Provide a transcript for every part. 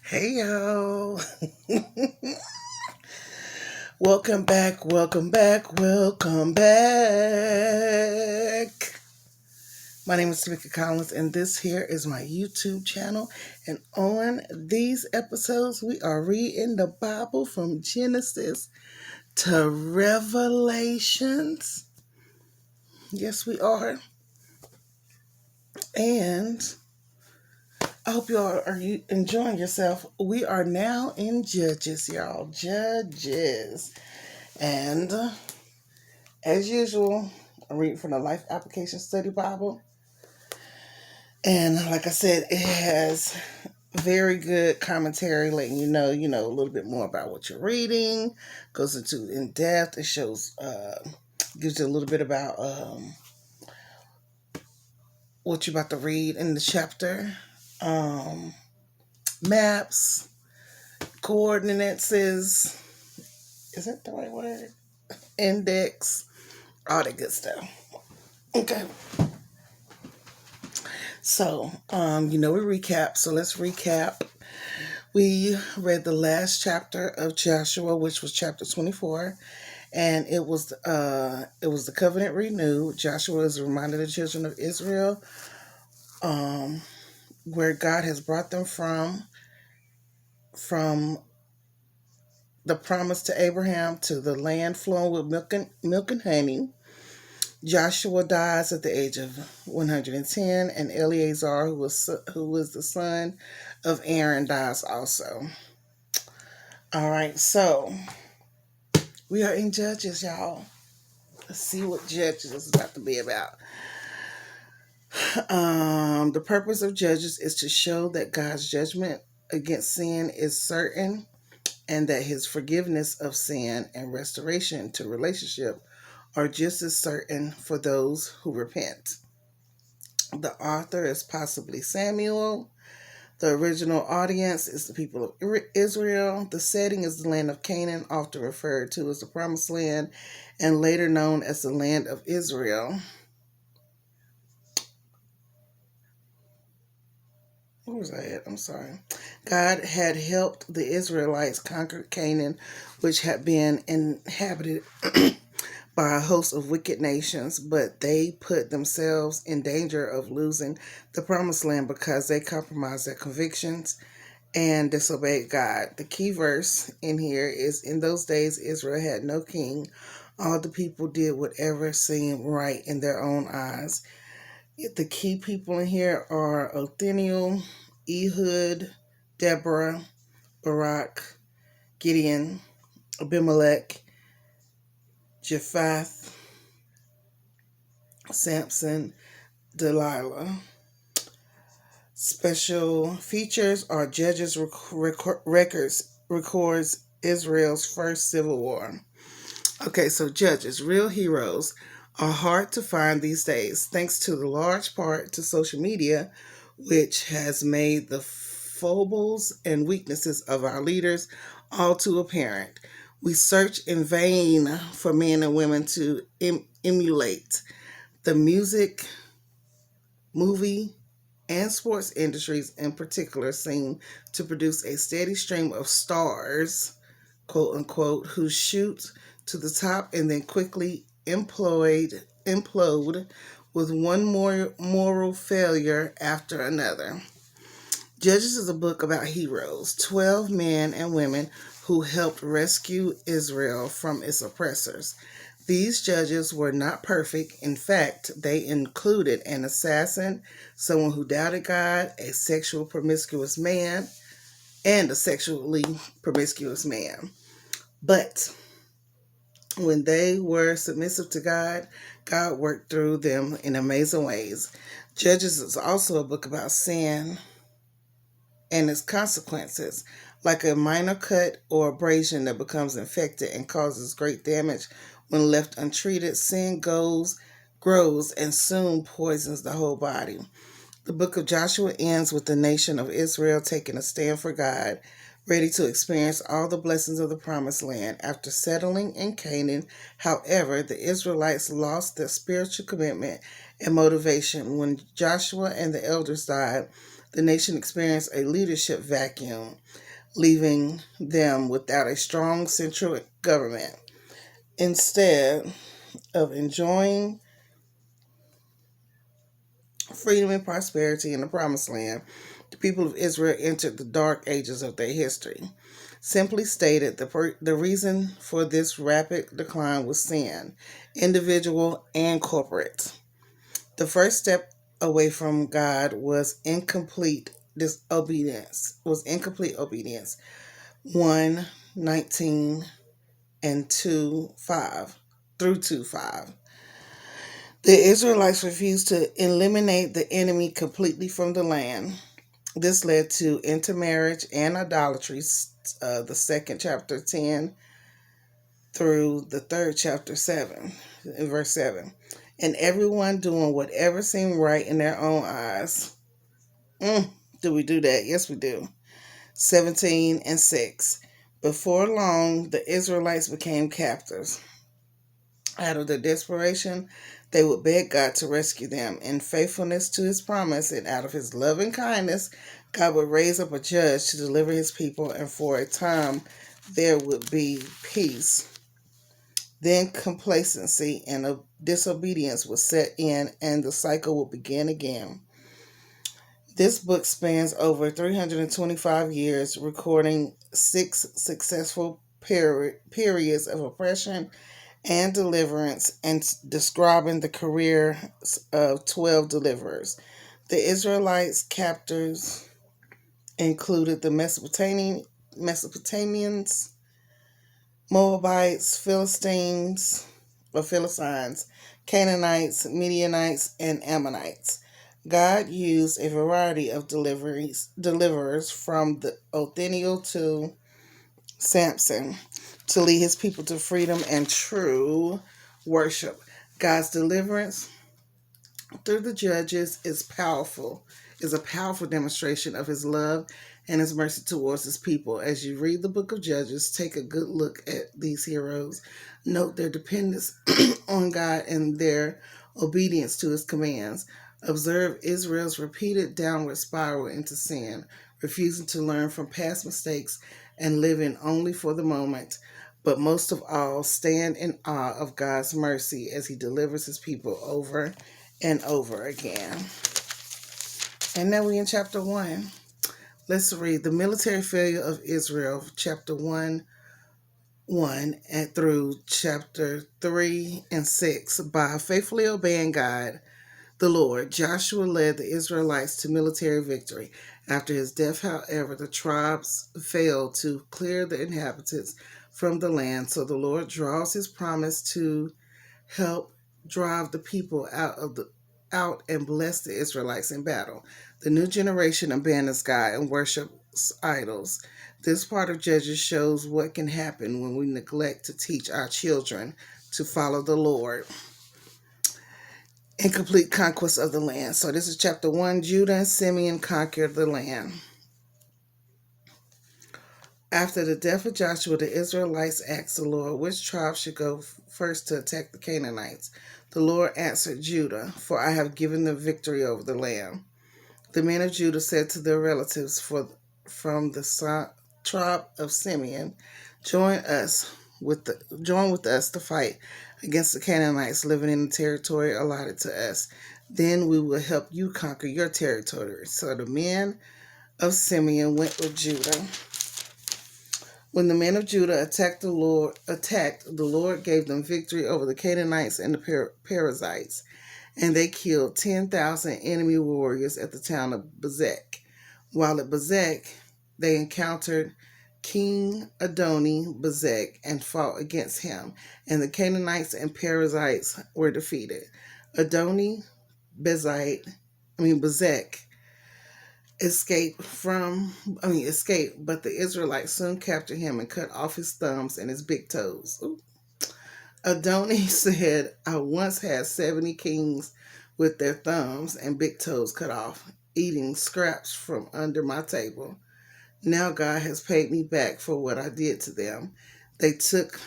Hey y'all. Welcome back, welcome back, welcome back. My name is Tamika Collins, and this here is my YouTube channel. And on these episodes, we are reading the Bible from Genesis to Revelations. Yes, we are. And I hope you all are enjoying yourself. We are now in Judges, y'all. Judges. And as usual, I read from the Life Application Study Bible. And like I said, it has very good commentary letting you know, a little bit more about what you're reading. Goes into in depth. It shows, gives you a little bit about what you're about to read in the chapter. Maps, coordinates, is that the right word? Index, all that good stuff. Okay. So, we recap. So let's recap. We read the last chapter of Joshua, which was chapter 24, and it was the covenant renewed. Joshua is a reminder of the children of Israel, where God has brought them from the promise to Abraham to the land flowing with milk and honey. Joshua dies at the age of 110, and Eleazar, who was the son of Aaron, dies also. All right, so we are in Judges, y'all. Let's see what Judges is about to be about. The purpose of Judges is to show that God's judgment against sin is certain, and that His forgiveness of sin and restoration to relationship are just as certain for those who repent. The author is possibly Samuel. The original audience is the people of Israel. The setting is the land of Canaan, often referred to as the Promised Land, and later known as the land of Israel. Where was I at? I'm sorry. God had helped the Israelites conquer Canaan, which had been inhabited by a host of wicked nations, but they put themselves in danger of losing the promised land because they compromised their convictions and disobeyed God. The key verse in here is, in those days Israel had no king. All the people did whatever seemed right in their own eyes. The key people in here are Othniel, Ehud, Deborah, Barak, Gideon, Abimelech, Jephthah, Samson, Delilah. Special features are Judges records Israel's first civil war. Okay, so Judges, real heroes, are hard to find these days, thanks to the large part to social media, which has made the foibles and weaknesses of our leaders all too apparent. We search in vain for men and women to emulate. The music, movie, and sports industries in particular seem to produce a steady stream of stars, quote unquote, who shoot to the top and then quickly implode with one more moral failure after another. Judges is a book about heroes, 12 men and women who helped rescue Israel from its oppressors. These judges were not perfect. In fact, they included an assassin, someone who doubted God, a sexually promiscuous man. But when they were submissive to God, God worked through them in amazing ways. Judges is also a book about sin and its consequences. Like a minor cut or abrasion that becomes infected and causes great damage when left untreated, sin grows and soon poisons the whole body. The book of Joshua ends with the nation of Israel taking a stand for God, ready to experience all the blessings of the promised land. After settling in Canaan, however, the Israelites lost their spiritual commitment and motivation. When Joshua and the elders died, the nation experienced a leadership vacuum, leaving them without a strong central government. Instead of enjoying freedom and prosperity in the promised land, the people of Israel entered the dark ages of their history. Simply stated, the reason for this rapid decline was sin, individual and corporate. The first step away from God was incomplete disobedience. Was incomplete obedience. 1:19 and 2:5 through 2:5. The Israelites refused to eliminate the enemy completely from the land. This led to intermarriage and idolatry, the second chapter 10 through the third chapter 7, in verse 7. And everyone doing whatever seemed right in their own eyes. Do we do that? Yes, we do. 17 and 6. Before long, the Israelites became captives. Out of their desperation, they would beg God to rescue them. In faithfulness to his promise and out of his loving kindness, God would raise up a judge to deliver his people, and for a time there would be peace. Then complacency and disobedience would set in, and the cycle would begin again. This book spans over 325 years, recording 6 successful periods of oppression and deliverance, and describing the career of 12 deliverers. The Israelites' captors included the Mesopotamians, Moabites, Philistines, Canaanites, Midianites, and Ammonites. God used a variety of deliverers from the Othniel to Samson to lead his people to freedom and true worship. God's deliverance through the judges is a powerful demonstration of his love and his mercy towards his people. As you read the book of Judges, take a good look at these heroes. Note their dependence on God and their obedience to his commands. Observe Israel's repeated downward spiral into sin, refusing to learn from past mistakes and living only for the moment. But most of all, stand in awe of God's mercy as he delivers his people over and over again. And now we're in chapter 1. Let's read the military failure of Israel, chapter 1 and through chapter 3 and 6. By faithfully obeying God, the Lord, Joshua led the Israelites to military victory. After his death, however, the tribes failed to clear the inhabitants from the land, so the Lord draws his promise to help drive the people out and bless the Israelites in battle. The new generation abandons God and worships idols. This part of Judges shows what can happen when we neglect to teach our children to follow the Lord. Incomplete conquest of the land. So this is chapter 1. Judah and Simeon conquered the land. After the death of Joshua, the Israelites asked the Lord which tribe should go first to attack the Canaanites. The Lord answered, Judah, for I have given them victory over the land. The men of Judah said to their relatives from the tribe of Simeon, join with us to fight against the Canaanites living in the territory allotted to us. Then we will help you conquer your territory. So the men of Simeon went with Judah. When the men of Judah attacked, the Lord gave them victory over the Canaanites and the Perizzites, and they killed 10,000 enemy warriors at the town of Bezek. While at Bezek, they encountered King Adoni-Bezek and fought against him, and the Canaanites and Perizzites were defeated. Bezek escaped, but the Israelites soon captured him and cut off his thumbs and his big toes. Adoni said, I once had 70 kings with their thumbs and big toes cut off, eating scraps from under my table. Now God has paid me back for what I did to them. They took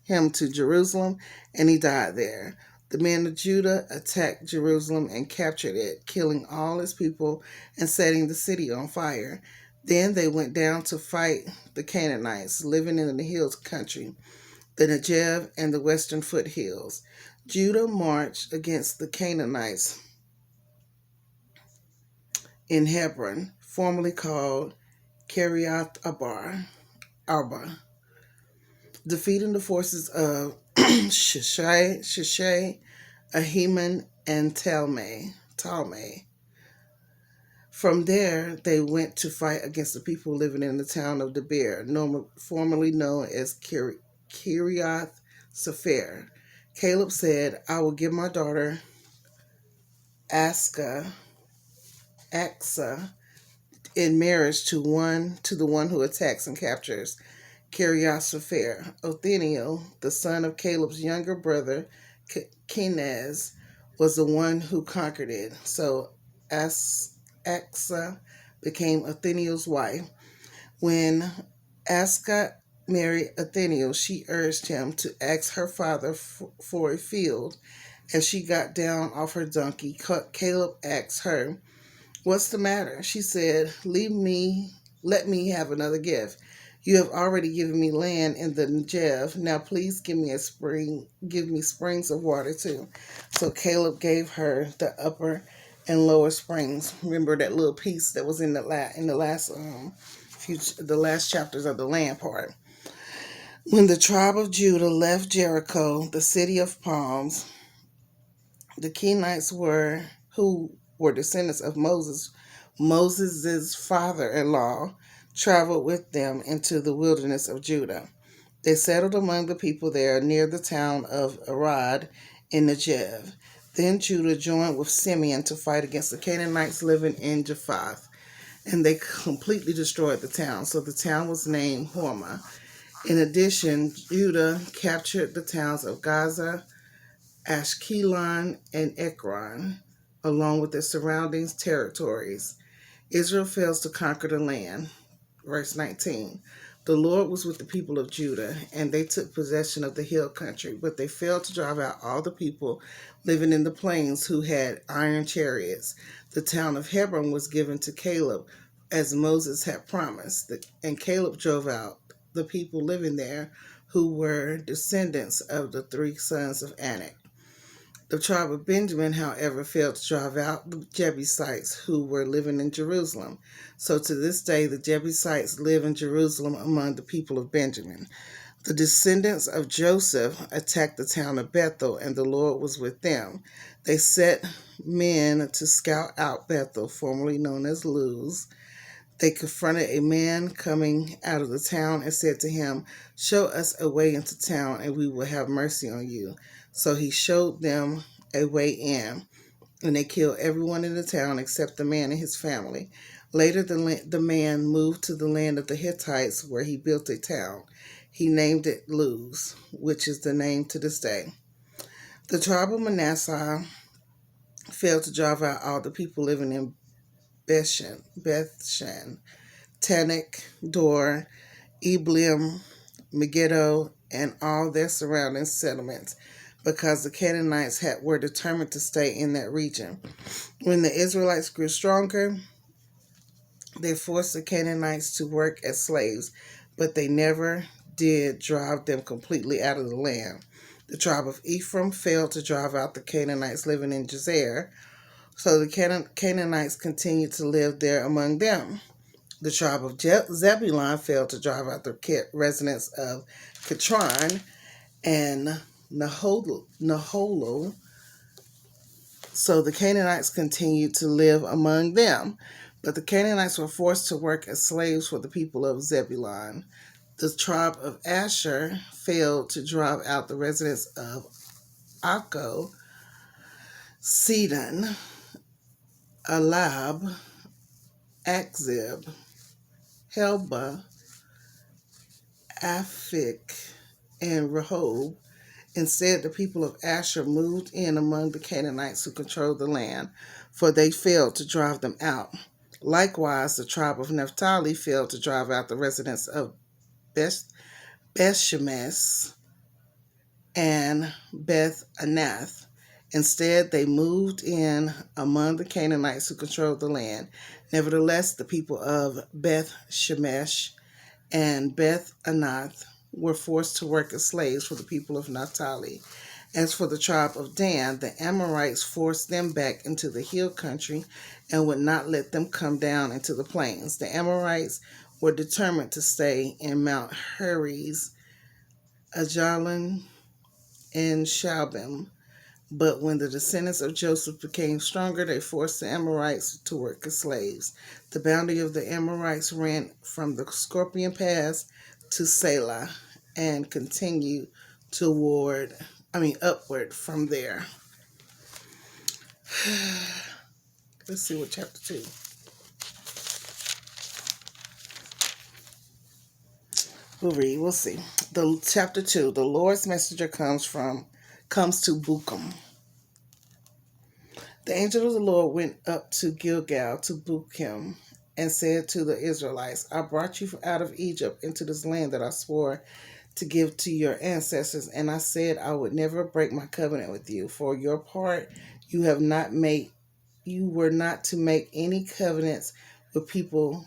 him to Jerusalem, and he died there. The men of Judah attacked Jerusalem and captured it, killing all its people and setting the city on fire. Then they went down to fight the Canaanites living in the hills country, the Negev and the western foothills. Judah marched against the Canaanites in Hebron, formerly called Arba, defeating the forces of Shishai, Ahiman, and Talmai. From there, they went to fight against the people living in the town of Debir, formerly known as Kiriath Sepher. Caleb said, I will give my daughter Axa in marriage to the one who attacks and captures Kiriath Sepher. Othniel, the son of Caleb's younger brother, Kenaz, was the one who conquered it. So Axa became Othniel's wife. When Aska married Othniel, she urged him to ask her father for a field. As she got down off her donkey, Caleb asked her, What's the matter? She said, let me have another gift. You have already given me land in the Negev. Now please give me springs of water too. So Caleb gave her the upper and lower springs. Remember that little piece that was in the last chapters of the land part. When the tribe of Judah left Jericho, the city of palms, the Kenites who were descendants of Moses' father-in-law, traveled with them into the wilderness of Judah. They settled among the people there near the town of Arad in Negev. Then Judah joined with Simeon to fight against the Canaanites living in Japheth, and they completely destroyed the town. So the town was named Hormah. In addition, Judah captured the towns of Gaza, Ashkelon, and Ekron, along with their surrounding territories. Israel fails to conquer the land. Verse 19. The Lord was with the people of Judah, and they took possession of the hill country, but they failed to drive out all the people living in the plains who had iron chariots. The town of Hebron was given to Caleb, as Moses had promised, and Caleb drove out the people living there who were descendants of the three sons of Anak. The tribe of Benjamin, however, failed to drive out the Jebusites who were living in Jerusalem. So to this day, the Jebusites live in Jerusalem among the people of Benjamin. The descendants of Joseph attacked the town of Bethel, and the Lord was with them. They set men to scout out Bethel, formerly known as Luz. They confronted a man coming out of the town and said to him, Show us a way into town, and we will have mercy on you. So he showed them a way in, and they killed everyone in the town except the man and his family. Later, the man moved to the land of the Hittites, where he built a town. He named it Luz, which is the name to this day. The tribe of Manasseh failed to drive out all the people living in Bethshan, Tanakh, Dor, Eblim, Megiddo, and all their surrounding settlements, because the Canaanites were determined to stay in that region. When the Israelites grew stronger, they forced the Canaanites to work as slaves, but they never did drive them completely out of the land. The tribe of Ephraim failed to drive out the Canaanites living in Jazer, so the Canaanites continued to live there among them. The tribe of Zebulun failed to drive out the residents of Kitron and Naholo, so the Canaanites continued to live among them. But the Canaanites were forced to work as slaves for the people of Zebulun. The tribe of Asher failed to drive out the residents of Akko, Sidon, Alab, Akzib, Helba, Aphik, and Rehob. Instead, the people of Asher moved in among the Canaanites who controlled the land, for they failed to drive them out. Likewise, the tribe of Naphtali failed to drive out the residents of Beth-Shemesh and Beth-Anath. Instead, they moved in among the Canaanites who controlled the land. Nevertheless, the people of Beth-Shemesh and Beth-Anath were forced to work as slaves for the people of Naphtali. As for the tribe of Dan, the Amorites forced them back into the hill country and would not let them come down into the plains. The Amorites were determined to stay in Mount Heres, Ajalon, and Shalbim. But when the descendants of Joseph became stronger, they forced the Amorites to work as slaves. The boundary of the Amorites ran from the Scorpion Pass to Selah and continued upward from there. Let's see what chapter 2. We'll see. The chapter 2, the Lord's messenger comes to Bukum. The angel of the Lord went up to Gilgal to Bukum and said to the Israelites, I brought you out of Egypt into this land that I swore to give to your ancestors, and I said I would never break my covenant with you. For your part, you were not to make any covenants with people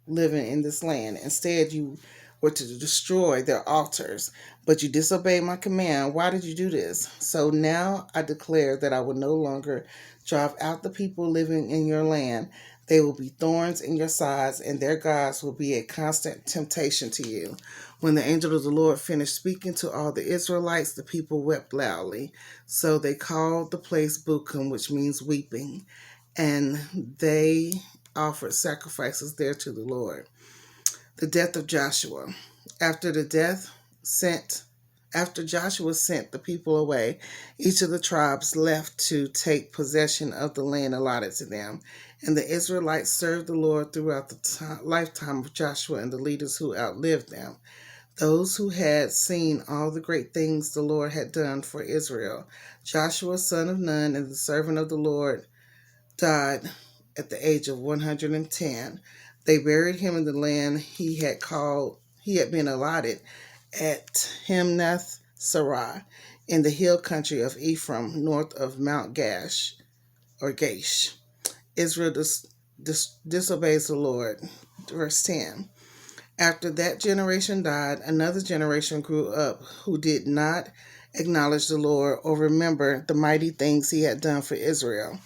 living in this land. Instead, you were to destroy their altars, but you disobeyed my command. Why did you do this? So now I declare that I will no longer drive out the people living in your land. They will be thorns in your sides, and their gods will be a constant temptation to you. When the angel of the Lord finished speaking to all the Israelites, the people wept loudly. So they called the place Bukum, which means weeping, and they offered sacrifices there to the Lord. The death of Joshua. After Joshua sent the people away, each of the tribes left to take possession of the land allotted to them. And the Israelites served the Lord throughout the lifetime of Joshua and the leaders who outlived them, those who had seen all the great things the Lord had done for Israel. Joshua, son of Nun, and the servant of the Lord, died at the age of 110. They buried him in the land he had been allotted at Timnath Serah in the hill country of Ephraim, north of Mount Gaash. Israel disobeys the Lord. Verse 10. After that generation died, another generation grew up who did not acknowledge the Lord or remember the mighty things he had done for Israel.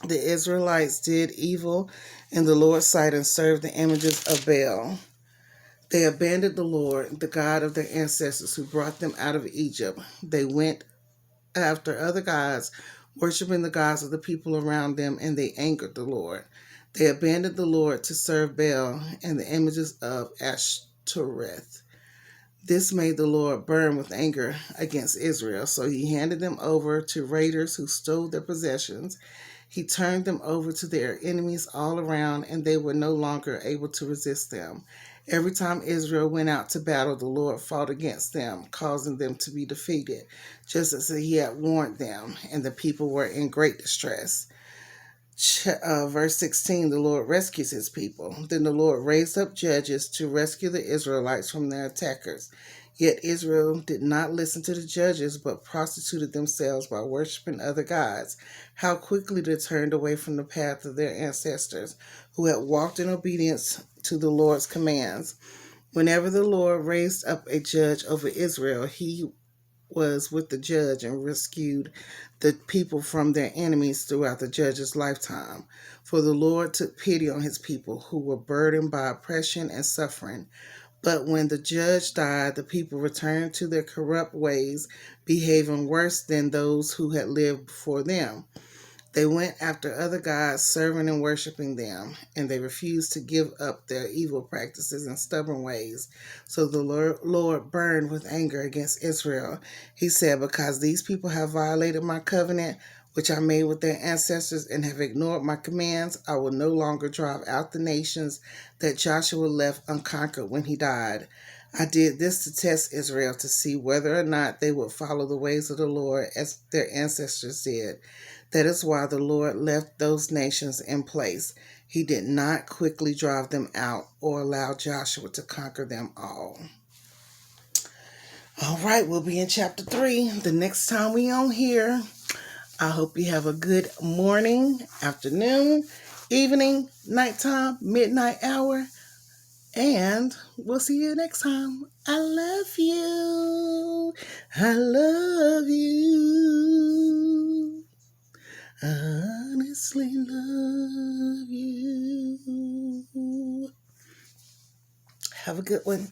The Israelites did evil in the Lord's sight and served the images of Baal. They abandoned the Lord, the God of their ancestors who brought them out of Egypt. They went after other gods, worshiping the gods of the people around them, and they angered the Lord. They abandoned the Lord to serve Baal and the images of Ashtoreth. This made the Lord burn with anger against Israel, so he handed them over to raiders who stole their possessions. He turned them over to their enemies all around, and they were no longer able to resist them. Every time Israel went out to battle, the Lord fought against them, causing them to be defeated, just as he had warned them, and the people were in great distress. Verse 16, the Lord rescues his people. Then the Lord raised up judges to rescue the Israelites from their attackers. Yet Israel did not listen to the judges, but prostituted themselves by worshiping other gods. How quickly they turned away from the path of their ancestors, who had walked in obedience to the Lord's commands. Whenever the Lord raised up a judge over Israel, he was with the judge and rescued the people from their enemies throughout the judge's lifetime. For the Lord took pity on his people who were burdened by oppression and suffering. But when the judge died, the people returned to their corrupt ways, behaving worse than those who had lived before them. They went after other gods, serving and worshiping them, and they refused to give up their evil practices and stubborn ways. So the Lord burned with anger against Israel. He said, because these people have violated my covenant, which I made with their ancestors, and have ignored my commands, I will no longer drive out the nations that Joshua left unconquered when he died. I did this to test Israel to see whether or not they would follow the ways of the Lord as their ancestors did. That is why the Lord left those nations in place. He did not quickly drive them out or allow Joshua to conquer them all. All right, we'll be in chapter 3 the next time we on here. I hope you have a good morning, afternoon, evening, nighttime, midnight hour, and we'll see you next time. I love you. I love you. I honestly love you. Have a good one.